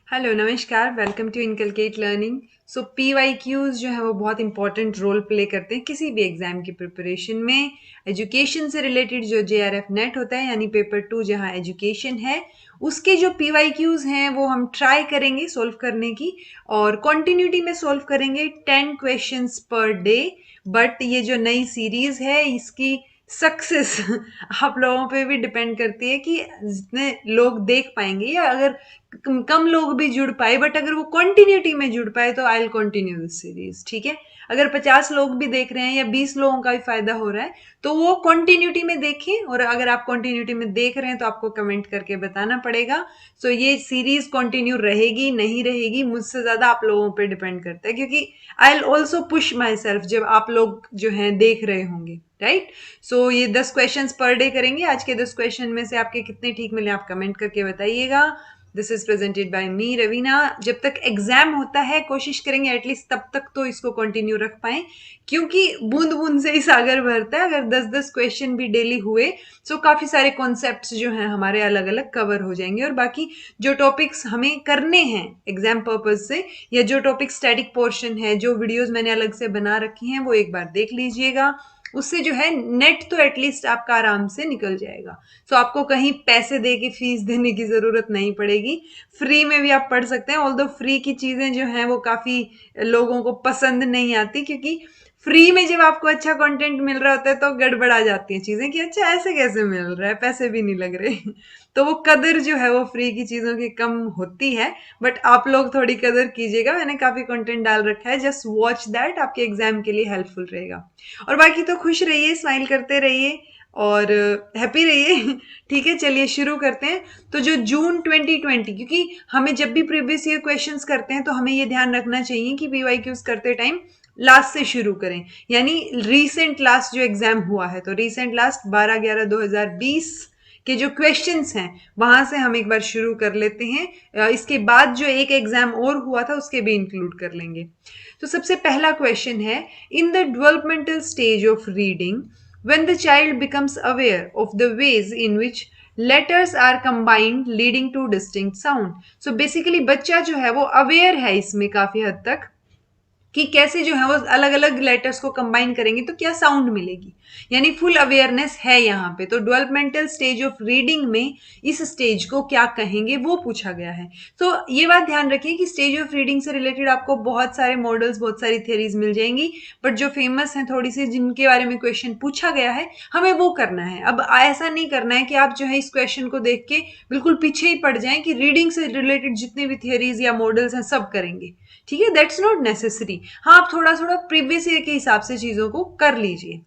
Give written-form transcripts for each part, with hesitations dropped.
Hello नमस्कार, welcome to inculcate learning. So PYQs जो है वो बहुत इंपॉर्टेंट रोल प्ले करते हैं किसी भी एग्जाम की प्रिपरेशन में। एजुकेशन से रिलेटेड जो JRF नेट होता है यानी पेपर 2 जहाँ एजुकेशन है, उसके जो PYQs हैं वो हम ट्राई करेंगे सोल्व करने की, और कॉन्टिन्यूटी में सोल्व करेंगे 10 क्वेश्चंस पर डे। बट ये जो नई सीरीज है इसकी सक्सेस आप लोगों पे भी डिपेंड करती है कि जितने लोग देख पाएंगे, या अगर कम लोग भी जुड़ पाए बट अगर वो कंटिन्यूटी में जुड़ पाए तो I will continue this series. ठीक है, अगर 50 लोग भी देख रहे हैं या 20 लोगों का भी फायदा हो रहा है तो वो कंटिन्यूटी में देखें, और अगर आप कंटिन्यूटी में देख रहे हैं तो आपको कमेंट करके बताना पड़ेगा। सो ये सीरीज कंटिन्यू रहेगी नहीं रहेगी मुझसे ज्यादा आप लोगों पे डिपेंड करता है, क्योंकि I will also push my self जब आप लोग जो हैं देख रहे होंगे, राइट। सो ये 10 क्वेश्चंस पर डे करेंगे। आज के 10 क्वेश्चन में से आपके कितने ठीक मिले आप कमेंट करके बताइएगा। दिस इज प्रेजेंटेड बाय मी रवीना। जब तक एग्जाम होता है कोशिश करेंगे एटलीस्ट तब तक तो इसको कंटिन्यू रख पाए, क्योंकि बूंद बूंद से ही सागर भरता है। अगर 10-10 क्वेश्चन भी डेली हुए तो काफी सारे कॉन्सेप्ट्स जो हैं हमारे अलग अलग कवर हो जाएंगे, और बाकी जो टॉपिक्स हमें करने हैं एग्जाम पर्पज से, या जो टॉपिक स्टैटिक पोर्शन है, जो वीडियोस मैंने अलग से बना रखी हैं वो एक बार देख लीजिएगा। उससे जो है नेट तो एटलीस्ट आपका आराम से निकल जाएगा। सो आपको कहीं पैसे दे के फीस देने की जरूरत नहीं पड़ेगी, फ्री में भी आप पढ़ सकते हैं। ऑल्दो फ्री की चीजें जो हैं वो काफी लोगों को पसंद नहीं आती, क्योंकि फ्री में जब आपको अच्छा कंटेंट मिल रहा होता है तो गड़बड़ा जाती हैं चीजें कि अच्छा ऐसे कैसे मिल रहा है, पैसे भी नहीं लग रहे तो वो कदर जो है वो फ्री की चीजों की कम होती है। बट आप लोग थोड़ी कदर कीजिएगा, मैंने काफी कंटेंट डाल रखा है, जस्ट वॉच दैट, आपके एग्जाम के लिए हेल्पफुल रहेगा। और बाकी तो खुश रहिए, स्माइल करते रहिए और हैप्पी रहिए ठीक है, चलिए शुरू करते हैं। तो जो जून 2020, क्योंकि हमें जब भी प्रीवियस ईयर क्वेश्चंस करते हैं तो हमें ये ध्यान रखना चाहिए कि PYQs करते टाइम लास्ट से शुरू करें, यानी रीसेंट लास्ट जो एग्जाम हुआ है तो रीसेंट लास्ट 12/11/2020 के जो क्वेश्चंस हैं वहां से हम एक बार शुरू कर लेते हैं। इसके बाद जो एक एग्जाम और हुआ था उसके भी इंक्लूड कर लेंगे। तो सबसे पहला क्वेश्चन है, in the developmental stage of reading when the child becomes aware of the ways in which letters are combined leading to distinct sound। so basically बच्चा जो है वो अवेयर है इसमें काफी हद तक कि कैसे जो है वो अलग अलग लेटर्स को कंबाइन करेंगे तो क्या साउंड मिलेगी, यानी फुल अवेयरनेस है यहाँ पे। तो डेवलपमेंटल स्टेज ऑफ रीडिंग में इस स्टेज को क्या कहेंगे वो पूछा गया है। तो ये बात ध्यान रखिए कि स्टेज ऑफ रीडिंग से रिलेटेड आपको बहुत सारे मॉडल्स, बहुत सारी थियरीज मिल जाएंगी, बट जो फेमस हैं थोड़ी सी, जिनके बारे में क्वेश्चन पूछा गया है, हमें वो करना है। अब ऐसा नहीं करना है कि आप जो है इस क्वेश्चन को देख के बिल्कुल पीछे ही पड़ जाएं कि रीडिंग से रिलेटेड जितने भी थियरीज या मॉडल्स हैं सब करेंगे, ठीक है, दैट्स नॉट नेसेसरी। हाँ, आप थोड़ा थोड़ा प्रीवियस ईयर के हिसाब से चीजों को कर लीजिए।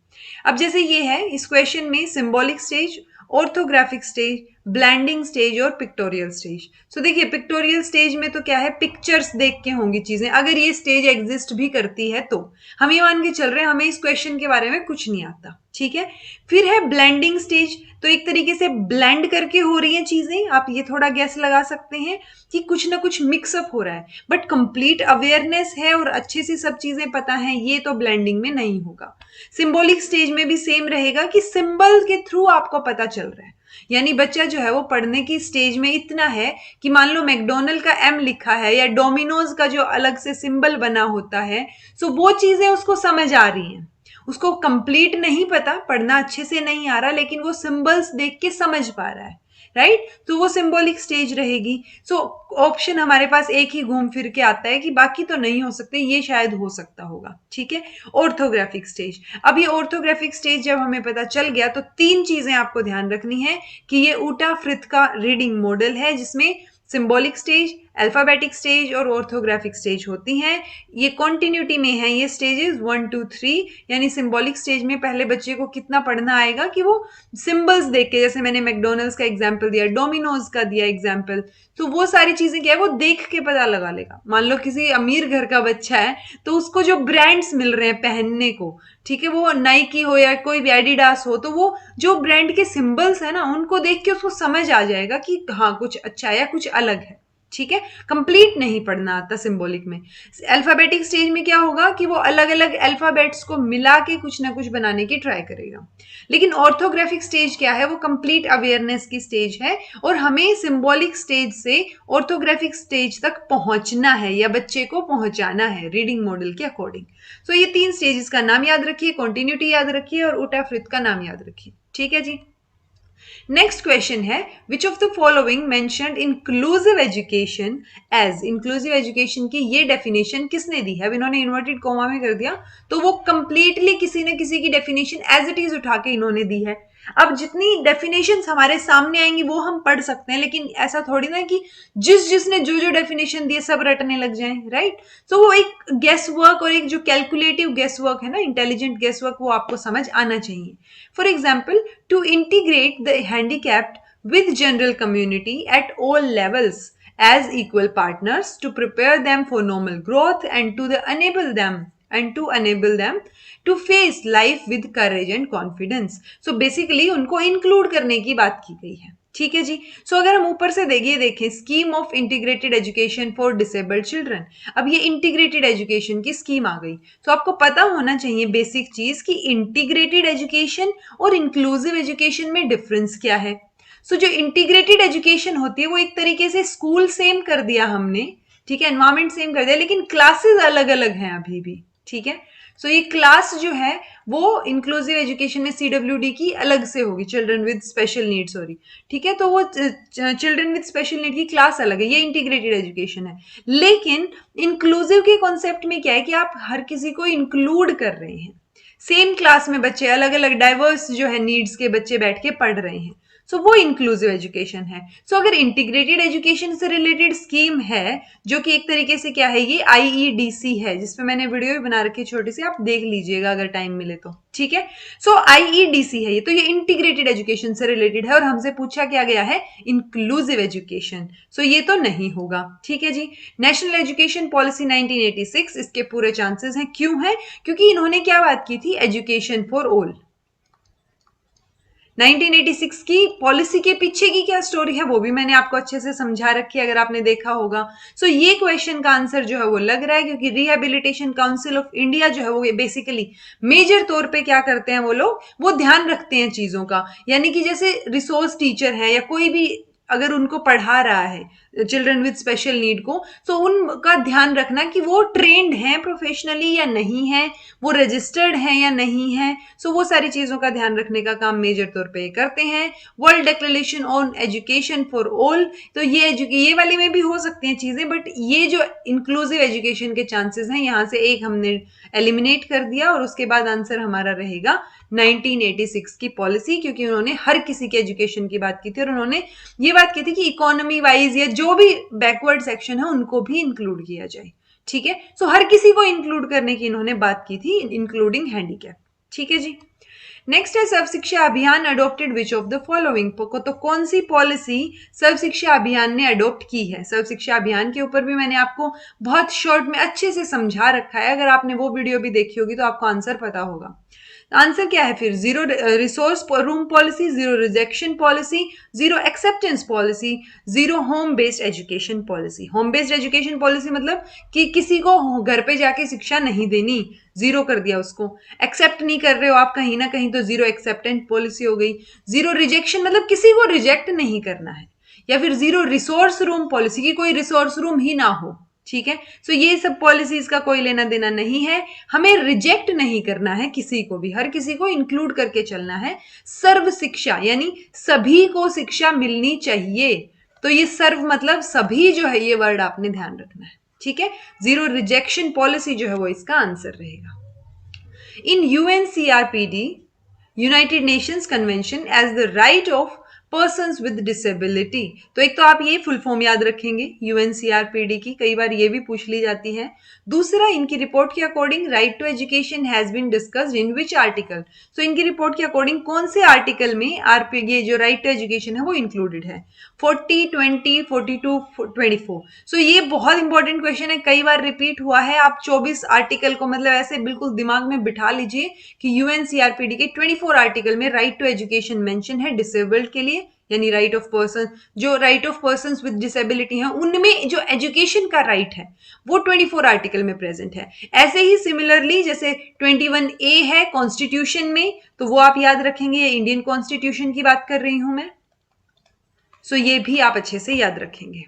अब जैसे ये है इस क्वेश्चन में symbolic stage, orthographic stage, blending stage और पिक्टोरियल स्टेज। सो देखिए पिक्टोरियल स्टेज में तो क्या है, पिक्चर्स देख के होंगी चीजें, अगर ये स्टेज एग्जिस्ट भी करती है तो हम ये मान के चल रहे हैं हमें इस क्वेश्चन के बारे में कुछ नहीं आता, ठीक है। फिर है ब्लेंडिंग स्टेज, तो एक तरीके से ब्लेंड करके हो रही हैं चीजें, आप ये थोड़ा गैस लगा सकते हैं कि कुछ ना कुछ मिक्सअप हो रहा है, बट कंप्लीट अवेयरनेस है और अच्छे से सब चीजें पता है, ये तो ब्लेंडिंग में नहीं होगा। सिंबॉलिक स्टेज में भी सेम रहेगा कि सिंबल के थ्रू आपको पता चल रहा है, यानी बच्चा जो है वो पढ़ने की स्टेज में इतना है कि मान लो मैकडोनल्ड का M लिखा है या डोमिनोज का जो अलग से सिंबल बना होता है, सो वो चीजें उसको समझ आ रही हैं। उसको कंप्लीट नहीं पता, पढ़ना अच्छे से नहीं आ रहा, लेकिन वो सिंबल्स देख के समझ पा रहा है, राइट। तो वो सिंबॉलिक स्टेज रहेगी। सो ऑप्शन हमारे पास एक ही घूम फिर के आता है कि बाकी तो नहीं हो सकते, ये शायद हो सकता होगा, ठीक है। ऑर्थोग्राफिक स्टेज, अब ये ऑर्थोग्राफिक स्टेज जब हमें पता चल गया तो 3 चीजें आपको ध्यान रखनी है कि ये ऊटा फ्रिथ का रीडिंग मॉडल है, जिसमें सिंबॉलिक स्टेज, अल्फाबेटिक स्टेज और ऑर्थोग्राफिक स्टेज होती हैं। ये कॉन्टिन्यूटी में है ये स्टेजेस 1 2 3, यानी सिंबॉलिक स्टेज में पहले बच्चे को कितना पढ़ना आएगा कि वो सिंबल्स देख के, जैसे मैंने मैकडोनल्ड्स का एग्जाम्पल दिया, डोमिनोज का दिया एग्जाम्पल, तो वो सारी चीजें क्या है वो देख के पता लगा लेगा। मान लो किसी अमीर घर का बच्चा है तो उसको जो ब्रांड्स मिल रहे हैं पहनने को, ठीक है, वो नाइकी हो या कोई भी एडिडास हो, तो वो जो ब्रांड के सिंबल्स है ना उनको देख के उसको समझ आ जाएगा कि हाँ कुछ अच्छा है या कुछ अलग है, ठीक है, कंप्लीट नहीं पढ़ना आता सिंबॉलिक में। अल्फाबेटिक स्टेज में क्या होगा कि वो अलग अलग अल्फाबेट्स को मिला के कुछ ना कुछ बनाने की ट्राई करेगा। लेकिन ऑर्थोग्राफिक स्टेज क्या है, वो कंप्लीट अवेयरनेस की स्टेज है और हमें सिंबॉलिक स्टेज से ऑर्थोग्राफिक स्टेज तक पहुंचना है या बच्चे को पहुंचाना है रीडिंग मॉडल के अकॉर्डिंग। सो ये 3 स्टेजेस का नाम याद रखिए, कॉन्टिन्यूटी याद रखिए और उटा फ्रिथ का नाम याद रखिए। ठीक है जी। नेक्स्ट क्वेश्चन है, which of the following mentioned inclusive education as. Inclusive education की ये डेफिनेशन किसने दी है? अब इन्होंने इन्वर्टेड कॉमा में कर दिया तो वो कंप्लीटली किसी न किसी की डेफिनेशन एज इट इज उठा के इन्होंने दी है। अब जितनी डेफिनेशंस हमारे सामने आएंगी वो हम पढ़ सकते हैं, लेकिन ऐसा थोड़ी ना कि जिसने जो जो डेफिनेशन दी सब रटने लग जाएं, राइट। सो वो एक गेस वर्क और एक जो कैलकुलेटिव गेस वर्क है ना, इंटेलिजेंट गेस वर्क, वो आपको समझ आना चाहिए। For example, to integrate the handicapped with general community at all levels as equal partners to prepare them for normal growth and to enable them to face life with courage and confidence. So basically उनको include करने की बात की गई है। ठीक है जी। सो अगर हम ऊपर से देखें scheme of integrated education for disabled children. अब ये इंटीग्रेटेड एजुकेशन की स्कीम आ गई, तो आपको पता होना चाहिए बेसिक चीज कि इंटीग्रेटेड एजुकेशन और इंक्लूसिव एजुकेशन में डिफरेंस क्या है। सो जो इंटीग्रेटेड एजुकेशन होती है वो एक तरीके से स्कूल सेम कर दिया हमने, ठीक है, एनवायरमेंट सेम कर दिया, लेकिन क्लासेस अलग अलग हैं अभी भी। ठीक है, सो ये क्लास जो है वो इंक्लूसिव एजुकेशन में CWD की अलग से होगी, children with special need, sorry. ठीक है, तो वो चिल्ड्रन विद स्पेशल नीड की क्लास अलग है, ये इंटीग्रेटेड एजुकेशन है। लेकिन इंक्लूसिव के कॉन्सेप्ट में क्या है कि आप हर किसी को इंक्लूड कर रहे हैं, सेम क्लास में बच्चे अलग अलग डाइवर्स जो है नीड्स के बच्चे बैठ के पढ़ रहे हैं। सो वो इंक्लूसिव एजुकेशन है। सो अगर इंटीग्रेटेड एजुकेशन से रिलेटेड स्कीम है जो कि एक तरीके से क्या है, ये IEDC है, जिसपे मैंने वीडियो भी बना रखी है छोटी सी, आप देख लीजिएगा अगर टाइम मिले तो। ठीक है, सो IEDC है ये, तो ये इंटीग्रेटेड एजुकेशन से रिलेटेड है और हमसे पूछा क्या गया है, इंक्लूसिव एजुकेशन। सो ये तो नहीं होगा। ठीक है जी। नेशनल एजुकेशन पॉलिसी 1986, इसके पूरे चांसेस हैं। क्यों है? क्योंकि इन्होंने क्या बात की थी, एजुकेशन फॉर ऑल। 1986 की पॉलिसी के पीछे की क्या स्टोरी है वो भी मैंने आपको अच्छे से समझा रखी है, अगर आपने देखा होगा। सो ये क्वेश्चन का आंसर जो है वो लग रहा है, क्योंकि रिहेबिलिटेशन काउंसिल ऑफ इंडिया जो है वो बेसिकली मेजर तौर पे क्या करते हैं वो लोग, वो ध्यान रखते हैं चीजों का। यानी कि जैसे रिसोर्स टीचर है या कोई भी अगर उनको पढ़ा रहा है चिल्ड्रन विद स्पेशल नीड को, तो उनका ध्यान रखना कि वो ट्रेंड हैं प्रोफेशनली या नहीं है, वो रजिस्टर्ड हैं या नहीं है। सो वो सारी चीजों का ध्यान रखने का काम मेजर तौर पे करते हैं। World declaration on education for all, तो ये वाली में भी हो सकती हैं चीजें, बट ये जो इंक्लूसिव एजुकेशन के चांसेस हैं, यहाँ से एक हमने एलिमिनेट कर दिया और उसके बाद आंसर हमारा रहेगा 1986 की पॉलिसी, क्योंकि उन्होंने हर किसी के एजुकेशन की बात की थी और उन्होंने ये बात की थी कि इकोनॉमी वाइज या जो भी बैकवर्ड सेक्शन है उनको भी इंक्लूड किया जाए। ठीक है, सो हर किसी को इंक्लूड करने की इन्होंने बात की थी, इंक्लूडिंग हैंडीकैप। ठीक है जी। नेक्स्ट है सर्व शिक्षा अभियान adopted which of the following. तो कौन सी पॉलिसी सर्व शिक्षा अभियान ने अडॉप्ट की है? सर्व शिक्षा अभियान के ऊपर भी मैंने आपको बहुत शॉर्ट में अच्छे से समझा रखा है, अगर आपने वो वीडियो भी देखी होगी तो आपको आंसर पता होगा। आंसर क्या है फिर? Zero resource room policy, zero rejection policy, zero acceptance policy, zero home based education policy. Home based education policy मतलब कि किसी को घर पे जाके शिक्षा नहीं देनी, जीरो कर दिया उसको। एक्सेप्ट नहीं कर रहे हो आप कहीं ना कहीं, तो जीरो एक्सेप्टेंस पॉलिसी हो गई। जीरो रिजेक्शन मतलब किसी को रिजेक्ट नहीं करना है। या फिर जीरो रिसोर्स रूम पॉलिसी की कोई रिसोर्स रूम ही ना हो। ठीक है, सो ये सब पॉलिसीज का कोई लेना देना नहीं है। हमें रिजेक्ट नहीं करना है किसी को भी, हर किसी को इंक्लूड करके चलना है। सर्व शिक्षा यानी सभी को शिक्षा मिलनी चाहिए, तो ये सर्व मतलब सभी जो है, ये वर्ड आपने ध्यान रखना है। ठीक है, जीरो रिजेक्शन पॉलिसी जो है वो इसका आंसर रहेगा। In UNCRPD, United Nations convention, as the right of persons with disability. तो एक तो आप ये फुल फॉर्म याद रखेंगे UNCRPD की, कई बार ये भी पूछ ली जाती है। दूसरा, इनकी रिपोर्ट के according right to education has been discussed in which article. तो इनकी रिपोर्ट के अकॉर्डिंग कौन से आर्टिकल में ये जो राइट टू एजुकेशन है वो इंक्लूडेड है? 40, 20, 42, 24। सो ये बहुत इंपॉर्टेंट क्वेश्चन है, कई बार रिपीट हुआ है। आप 24 आर्टिकल को मतलब ऐसे बिल्कुल दिमाग में बिठा लीजिए कि UNCRPD के 24 आर्टिकल में राइट टू एजुकेशन मेंशन है डिसेबल्ड के लिए यानी राइट ऑफ पर्सन, जो right of person with disability हैं उनमें जो एजुकेशन का राइट है वो 24 आर्टिकल में प्रेजेंट है। ऐसे ही सिमिलरली जैसे 21A है कॉन्स्टिट्यूशन में, तो वो आप याद रखेंगे, ये इंडियन कॉन्स्टिट्यूशन की बात कर रही हूं मैं, सो ये भी आप अच्छे से याद रखेंगे।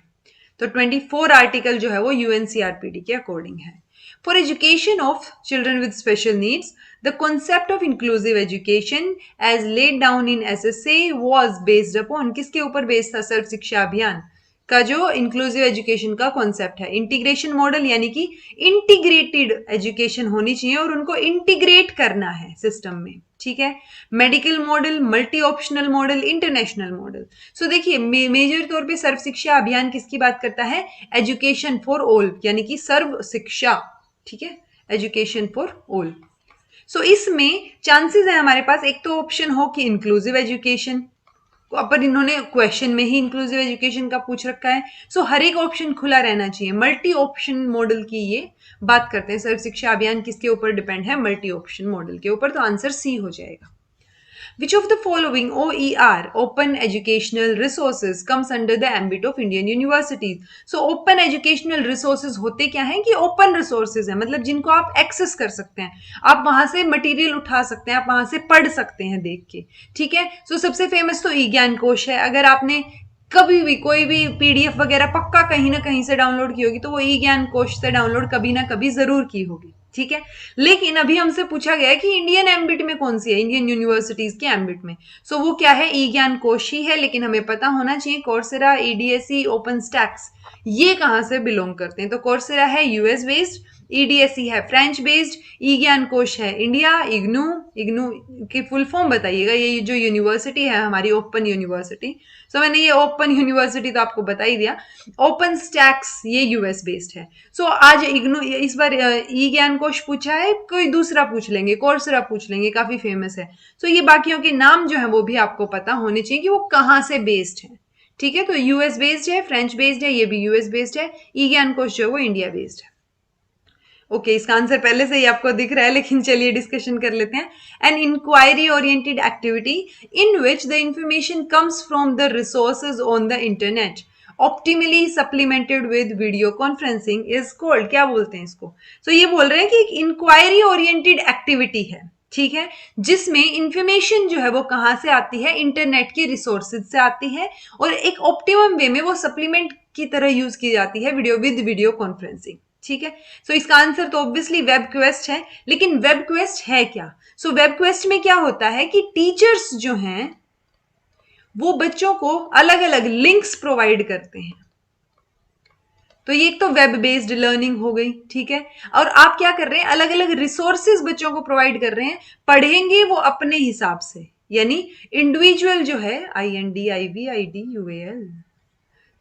तो 24 आर्टिकल जो है वो यूएनसीआरपीडी के अकॉर्डिंग है। For education of children with special needs the concept of inclusive education as laid down in SSA was based upon, किसके ऊपर बेस्ड था? सर्व शिक्षा अभियान का जो इंक्लूसिव एजुकेशन का कॉन्सेप्ट है, इंटीग्रेशन मॉडल, यानी कि इंटीग्रेटेड एजुकेशन होनी चाहिए और उनको इंटीग्रेट करना है सिस्टम में, ठीक है। Medical model, multi optional model, international model. So देखिए मेजर तौर पे सर्व शिक्षा अभियान किसकी बात करता है? एजुकेशन फॉर ऑल, यानी कि सर्व शिक्षा, ठीक है, एजुकेशन फॉर ऑल। सो इसमें चांसेस है हमारे पास, एक तो ऑप्शन हो कि इंक्लूसिव एजुकेशन, पर इन्होंने क्वेश्चन में ही इंक्लूसिव एजुकेशन का पूछ रखा है, सो हर एक ऑप्शन खुला रहना चाहिए। मल्टी ऑप्शन मॉडल की ये बात करते हैं, सर्व शिक्षा अभियान किसके ऊपर डिपेंड है? मल्टी ऑप्शन मॉडल के ऊपर, तो आंसर सी हो जाएगा। Which of the following OER, Open Educational Resources, comes under the ambit of Indian universities? So Open Educational Resources होते क्या हैं कि Open Resources है, मतलब जिनको आप एक्सेस कर सकते हैं, आप वहां से मटेरियल उठा सकते हैं, आप वहां से पढ़ सकते हैं देख के, ठीक है। सो सबसे फेमस तो ई ज्ञान कोश है। अगर आपने कभी भी कोई भी पीडीएफ वगैरह पक्का कहीं ना कहीं से डाउनलोड की होगी तो वो ई ज्ञान कोश से डाउनलोड कभी ना कभी जरूर की होगी, ठीक है। लेकिन अभी हमसे पूछा गया है कि इंडियन एम्बिट में कौन सी है, इंडियन यूनिवर्सिटीज के एम्बिट में, सो वो क्या है? ई ज्ञान कोश ही है। लेकिन हमें पता होना चाहिए कोर्सेरा, ईडीएसई, ओपन स्टैक्स ये कहां से बिलोंग करते हैं। तो कोर्सेरा है यूएस बेस्ड, ईडीएसई है फ्रेंच बेस्ड, ई ज्ञान कोश है इंडिया, इग्नू, इग्नू की फुल फॉर्म बताइएगा, ये जो यूनिवर्सिटी है हमारी ओपन यूनिवर्सिटी, सो मैंने ये ओपन यूनिवर्सिटी तो आपको बता ही दिया। ओपन स्टैक्स ये यूएस बेस्ड है। सो आज इग्नू, इस बार ई ज्ञान कोश पूछा है, कोई दूसरा पूछ लेंगे, कोर्सेरा पूछ लेंगे, काफी फेमस है। सो ये बाकियों के नाम जो है वो भी आपको पता होने चाहिए कि वो कहाँ से बेस्ड है, ठीक है। तो यूएस बेस्ड है, फ्रेंच बेस्ड है, ये भी यूएस बेस्ड है, ई ज्ञान कोश जो है वो इंडिया बेस्ड है। ओके इसका आंसर पहले से ही आपको दिख रहा है, लेकिन चलिए डिस्कशन कर लेते हैं। An inquiry oriented activity in which the information comes from the resources on the internet optimally supplemented with video conferencing is called, क्या बोलते हैं इसको? तो ये बोल रहे हैं कि एक इंक्वायरी ओरिएंटेड एक्टिविटी है, ठीक है, जिसमें इंफॉर्मेशन जो है वो कहां से आती है? इंटरनेट की रिसोर्सेज से आती है और एक ऑप्टिमम वे में वो सप्लीमेंट की तरह यूज की जाती है वीडियो कॉन्फ्रेंसिंग, ठीक है। सो इसका आंसर तो ऑब्वियसली वेब क्वेस्ट है। लेकिन वेब क्वेस्ट है क्या? सो वेब क्वेस्ट में क्या होता है कि टीचर्स जो हैं वो बच्चों को अलग अलग लिंक्स प्रोवाइड करते हैं। तो ये एक तो वेब बेस्ड लर्निंग हो गई, ठीक है। और आप क्या कर रहे हैं? अलग अलग रिसोर्सेज बच्चों को प्रोवाइड कर रहे हैं, पढ़ेंगे वो अपने हिसाब से, यानी इंडिविजुअल जो है INDIVIDUAL,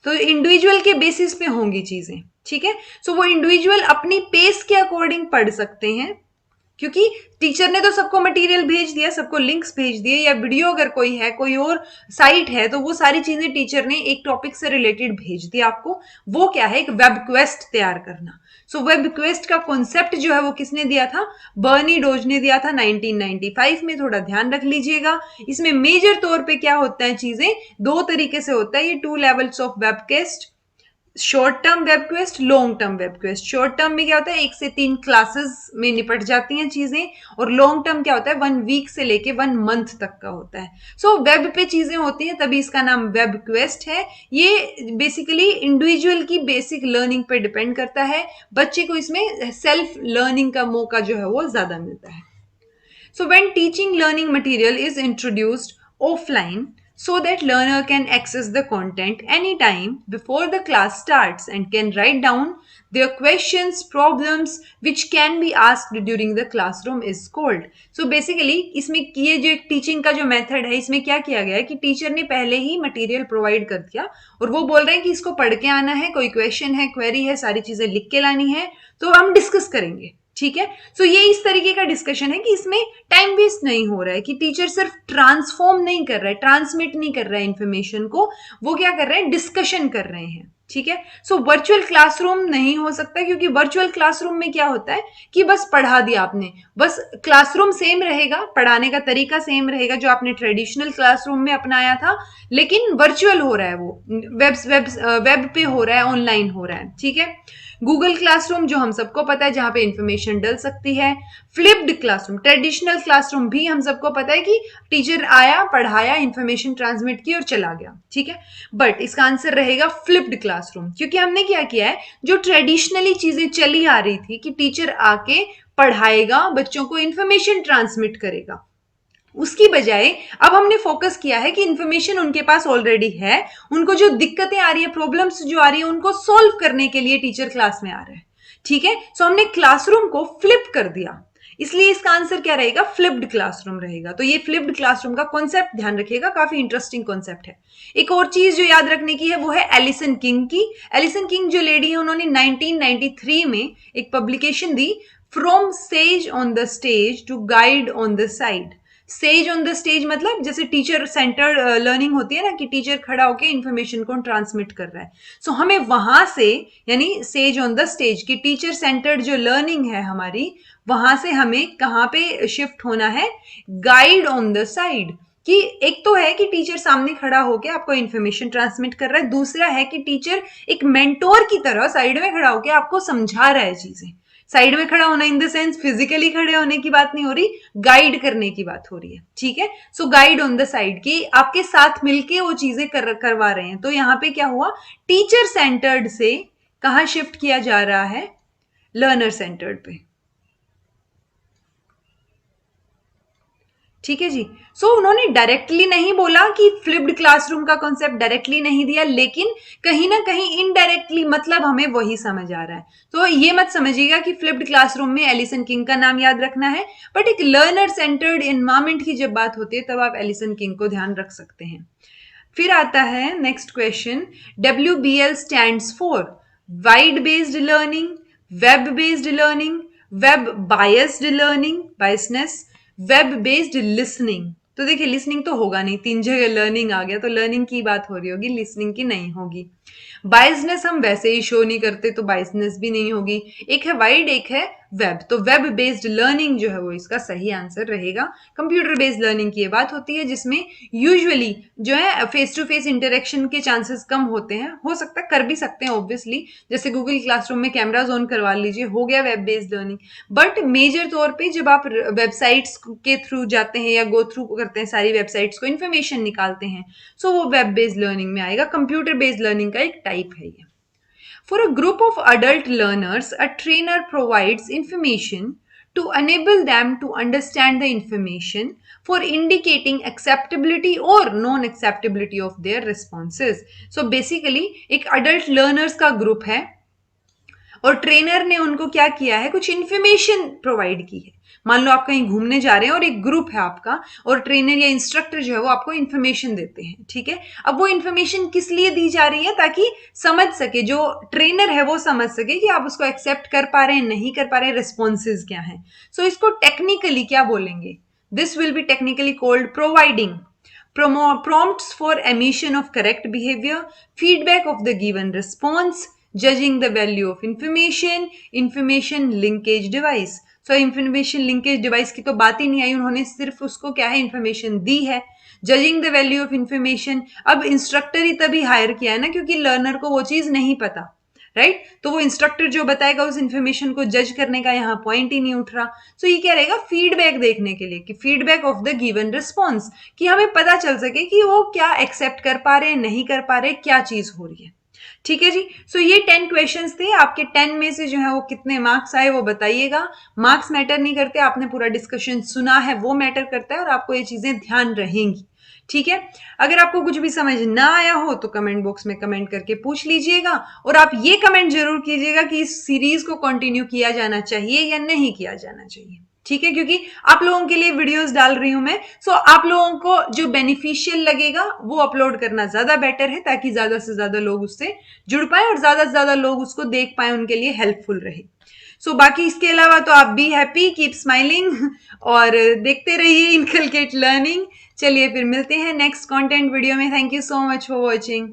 तो इंडिविजुअल के बेसिस पे होंगी चीजें, ठीक है। सो वो इंडिविजुअल अपनी पेस के अकॉर्डिंग पढ़ सकते हैं, क्योंकि टीचर ने तो सबको मटेरियल भेज दिया, सबको लिंक्स भेज दिए, या वीडियो अगर कोई है, कोई और साइट है, तो वो सारी चीजें टीचर ने एक टॉपिक से रिलेटेड भेज दिया आपको। वो क्या है? एक वेब क्वेस्ट तैयार करना। सो वेब क्वेस्ट का कॉन्सेप्ट जो है वो किसने दिया था? बर्नी डोज ने दिया था 1995 में, थोड़ा ध्यान रख लीजिएगा। इसमें मेजर तौर पे क्या होता है, चीजें दो तरीके से होता है ये 2 levels of web quest, short term web quest, long term web quest. Short term में क्या होता है? 1 से 3 क्लासेस में निपट जाती हैं चीजें, और लॉन्ग टर्म क्या होता है? 1 वीक से लेके 1 मंथ तक का होता है। सो वेब पे चीजें होती हैं, तभी इसका नाम वेब क्वेस्ट है। ये बेसिकली इंडिविजुअल की बेसिक लर्निंग पे डिपेंड करता है, बच्चे को इसमें सेल्फ लर्निंग का मौका जो है वो ज्यादा मिलता है। So when teaching learning material is introduced offline so that learner can access the content anytime before the class starts and can write down their questions, problems which can be asked during the classroom is called. So basically इसमें ये जो एक teaching का जो method है, इसमें क्या किया गया है कि टीचर ने पहले ही मटेरियल प्रोवाइड कर दिया और वो बोल रहे हैं कि इसको पढ़ के आना है, कोई क्वेश्चन है, क्वेरी है, सारी चीजें लिख के लानी है, तो हम डिस्कस करेंगे, ठीक है। सो ये इस तरीके का डिस्कशन है कि इसमें टाइम वेस्ट नहीं हो रहा है, कि टीचर सिर्फ ट्रांसफॉर्म नहीं कर रहा है, ट्रांसमिट नहीं कर रहा है इंफॉर्मेशन को, वो क्या कर रहे हैं? डिस्कशन कर रहे हैं, ठीक है। सो वर्चुअल क्लासरूम नहीं हो सकता, क्योंकि वर्चुअल क्लासरूम में क्या होता है कि बस पढ़ा दिया आपने, बस क्लासरूम सेम रहेगा, पढ़ाने का तरीका सेम रहेगा जो आपने ट्रेडिशनल क्लासरूम में अपनाया था, लेकिन वर्चुअल हो रहा है, वो वेब पे हो रहा है, ऑनलाइन हो रहा है। ठीक है। गूगल क्लासरूम जो हम सबको पता है, जहां पे इंफॉर्मेशन डल सकती है। फ्लिप्ड क्लासरूम, ट्रेडिशनल क्लासरूम भी हम सबको पता है कि टीचर आया, पढ़ाया, इंफॉर्मेशन ट्रांसमिट की और चला गया। ठीक है। बट इसका आंसर रहेगा फ्लिप्ड क्लासरूम, क्योंकि हमने क्या किया है, जो ट्रेडिशनली चीजें चली आ रही थी कि टीचर आके पढ़ाएगा, बच्चों को इंफॉर्मेशन ट्रांसमिट करेगा, उसकी बजाय अब हमने फोकस किया है कि इंफॉर्मेशन उनके पास ऑलरेडी है, उनको जो दिक्कतें आ रही है, प्रॉब्लम्स जो आ रही है, उनको सॉल्व करने के लिए टीचर क्लास में आ रहा है। ठीक है। सो हमने क्लासरूम को फ्लिप कर दिया, इसलिए इसका आंसर क्या रहेगा, फ्लिप्ड क्लासरूम रहेगा। तो ये फ्लिप्ड क्लासरूम का कॉन्सेप्ट ध्यान रखिएगा, काफी इंटरेस्टिंग कॉन्सेप्ट है। एक और चीज जो याद रखने की है वो है एलिसन किंग की। एलिसन किंग जो लेडी है, उन्होंने 1993 में एक पब्लिकेशन दी, from sage on the stage to guide on the side. Sage on the stage मतलब जैसे टीचर सेंटर्ड लर्निंग होती है ना, कि टीचर खड़ा होकर इंफॉर्मेशन को ट्रांसमिट कर रहा है। सो हमें वहां से, यानी सेज ऑन द स्टेज की टीचर सेंटर्ड जो लर्निंग है हमारी, वहां से हमें कहां पे शिफ्ट होना है, गाइड ऑन द साइड। कि एक तो है कि टीचर सामने खड़ा होकर आपको इंफॉर्मेशन ट्रांसमिट कर रहा है, दूसरा है कि टीचर एक मेंटोर की तरह साइड में खड़ा होकर आपको समझा रहा है चीजें। साइड में खड़ा होना इन द सेंस फिजिकली खड़े होने की बात नहीं हो रही, गाइड करने की बात हो रही है। ठीक है। सो गाइड ऑन द साइड, की आपके साथ मिलके वो चीजें करवा रहे हैं। तो यहां पे क्या हुआ, टीचर सेंटर्ड से कहां शिफ्ट किया जा रहा है, लर्नर सेंटर्ड पे। ठीक है जी। सो उन्होंने डायरेक्टली नहीं बोला कि फ्लिप्ड क्लासरूम का कॉन्सेप्ट डायरेक्टली नहीं दिया, लेकिन कहीं ना कहीं इनडायरेक्टली मतलब हमें वही समझ आ रहा है। तो ये मत समझिएगा कि फ्लिप्ड क्लासरूम में एलिसन किंग का नाम याद रखना है, बट एक लर्नर सेंटर्ड एनवायरमेंट की जब बात होती है तब आप एलिसन किंग को ध्यान रख सकते हैं। फिर आता है next question, WBL stands for wide based learning, web based learning, web biased learning, biasness, web based listening. तो देखिए लिसनिंग तो होगा नहीं, तीन जगह लर्निंग आ गया, तो लर्निंग की बात हो रही होगी, लिसनिंग की नहीं होगी। बायसनेस हम वैसे ही शो नहीं करते, तो बायसनेस भी नहीं होगी। एक है वाइड, एक है वेब, तो वेब बेस्ड लर्निंग जो है वो इसका सही आंसर रहेगा। कंप्यूटर बेस्ड लर्निंग की ये बात होती है जिसमें यूजुअली जो है फेस टू फेस इंटरेक्शन के चांसेस कम होते हैं, हो सकता है कर भी सकते हैं ऑब्वियसली, जैसे गूगल क्लासरूम में कैमराज ऑन करवा लीजिए, हो गया web based learning. But major तौर पे जब आप वेबसाइट्स के थ्रू जाते हैं या गो थ्रू करते हैं सारी वेबसाइट्स को, इन्फॉर्मेशन निकालते हैं, सो वो वेब बेस्ड लर्निंग में आएगा। कंप्यूटर बेस्ड लर्निंग का एक टाइप है ये। For a group of adult learners, a trainer provides information to enable them to understand the information for indicating acceptability or non-acceptability of their responses. So basically एक adult learners का group है और trainer ने उनको क्या किया है, कुछ इंफॉर्मेशन प्रोवाइड की है। मान लो आप कहीं घूमने जा रहे हैं और एक ग्रुप है आपका, और ट्रेनर या इंस्ट्रक्टर जो है वो आपको इन्फॉर्मेशन देते हैं। ठीक है। अब वो इन्फॉर्मेशन किस लिए दी जा रही है, ताकि समझ सके, जो ट्रेनर है वो समझ सके कि आप उसको एक्सेप्ट कर पा रहे हैं, नहीं कर पा रहे हैं, रिस्पॉन्सेज क्या है। सो इसको टेक्निकली क्या बोलेंगे, this will be technically called providing prompts for emission of correct behavior, feedback of the given response, judging the value of information, information linkage device. So information linkage device की तो बात ही नहीं आई, उन्होंने सिर्फ उसको क्या है, इंफॉर्मेशन दी है। Judging the value of information, अब इंस्ट्रक्टर ही तभी हायर किया है ना, क्योंकि लर्नर को वो चीज नहीं पता, राइट। तो वो इंस्ट्रक्टर जो बताएगा उस इंफॉर्मेशन को जज करने का यहाँ पॉइंट ही नहीं उठ रहा। सो ये क्या रहेगा, फीडबैक देखने के लिए, कि feedback of the given response, कि हमें पता चल सके कि वो क्या एक्सेप्ट कर पा रहे हैं, नहीं कर पा रहे, क्या चीज हो रही है। ठीक है जी। सो ये 10 क्वेश्चंस थे। आपके 10 में से जो है वो कितने मार्क्स आए वो बताइएगा। मार्क्स मैटर नहीं करते, आपने पूरा डिस्कशन सुना है वो मैटर करता है, और आपको ये चीजें ध्यान रहेंगी। ठीक है। अगर आपको कुछ भी समझ ना आया हो तो कमेंट बॉक्स में कमेंट करके पूछ लीजिएगा, और आप ये कमेंट जरूर कीजिएगा कि इस सीरीज को कंटिन्यू किया जाना चाहिए या नहीं किया जाना चाहिए। ठीक है, क्योंकि आप लोगों के लिए वीडियोस डाल रही हूं मैं, सो आप लोगों को जो बेनिफिशियल लगेगा वो अपलोड करना ज्यादा बेटर है, ताकि ज्यादा से ज्यादा लोग उससे जुड़ पाए और ज्यादा से ज्यादा लोग उसको देख पाए, उनके लिए हेल्पफुल रहे। सो बाकी इसके अलावा तो आप बी हैप्पी, कीप स्माइलिंग और देखते रहिए इनकलकेट लर्निंग। चलिए फिर मिलते हैं नेक्स्ट कंटेंट वीडियो में। Thank you so much for watching.